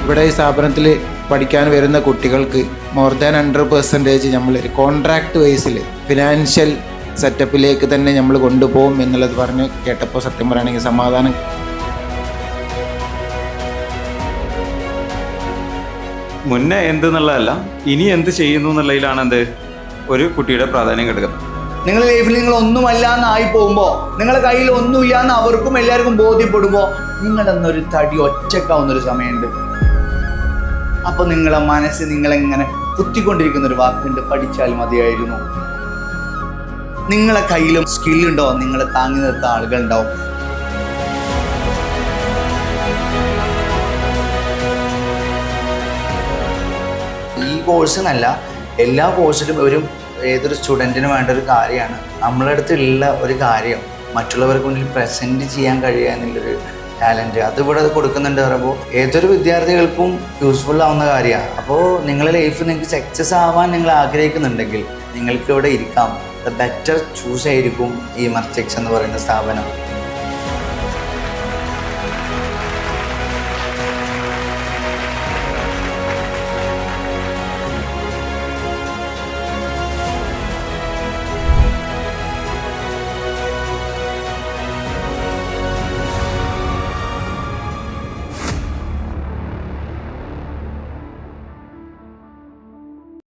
ഇവിടെ ഈ സ്ഥാപനത്തിൽ പഠിക്കാൻ വരുന്ന കുട്ടികൾക്ക് മോർ ദാൻ 100% നമ്മളൊരു കോൺട്രാക്ട് വൈസിൽ ഫിനാൻഷ്യൽ സെറ്റപ്പിലേക്ക് തന്നെ നമ്മൾ കൊണ്ടുപോകും എന്നുള്ളത് പറഞ്ഞ് കേട്ടപ്പോൾ സത്യം പറയുകയാണെങ്കിൽ സമാധാനം. മുന്നേ എന്തെന്നുള്ളതല്ല, ഇനി എന്ത് ചെയ്യുന്നു എന്നുള്ളതിലാണ് ഒരു കുട്ടിയുടെ പ്രാധാന്യം കിടക്കുന്നത്. നിങ്ങളുടെ ലൈഫിൽ നിങ്ങൾ ഒന്നുമല്ല എന്നായി പോകുമ്പോൾ, നിങ്ങളുടെ കയ്യിൽ ഒന്നുമില്ല എന്ന് അവർക്കും എല്ലാവർക്കും ബോധ്യപ്പെടുമ്പോൾ, നിങ്ങളെന്നൊരു തടി ഒറ്റക്കാവുന്നൊരു സമയമുണ്ട്. അപ്പോൾ നിങ്ങളെ മനസ്സ് നിങ്ങളെങ്ങനെ കുത്തിക്കൊണ്ടിരിക്കുന്ന ഒരു വാക്കുണ്ട്, പഠിച്ചാൽ മതിയായിരുന്നു. നിങ്ങളെ കയ്യിലും സ്കില്ലുണ്ടോ, നിങ്ങളെ താങ്ങി നിർത്താൻ ആളുകളുണ്ടാവും. ഈ കോഴ്സിനല്ല, എല്ലാ കോഴ്സിലും ഏതൊരു സ്റ്റുഡൻറ്റിന് വേണ്ട ഒരു കാര്യമാണ് നമ്മളുടെ അടുത്തുള്ള ഒരു കാര്യം മറ്റുള്ളവർക്ക് മുന്നിൽ പ്രസൻറ്റ് ചെയ്യാൻ കഴിയുക എന്നുള്ളൊരു ടാലൻറ്റ്. അതിവിടെ കൊടുക്കുന്നുണ്ട് പറയുമ്പോൾ ഏതൊരു വിദ്യാർത്ഥികൾക്കും യൂസ്ഫുൾ ആവുന്ന കാര്യമാണ്. അപ്പോൾ നിങ്ങളുടെ ലൈഫ് നിങ്ങൾക്ക് സക്സസ് ആവാൻ നിങ്ങൾ ആഗ്രഹിക്കുന്നുണ്ടെങ്കിൽ നിങ്ങൾക്ക് ഇവിടെ ഇരിക്കാം. ദ ബെറ്റർ ചൂസ് ആയിരിക്കും ഈ മെർച്ചെക്സ് എന്ന് പറയുന്ന സ്ഥാപനം.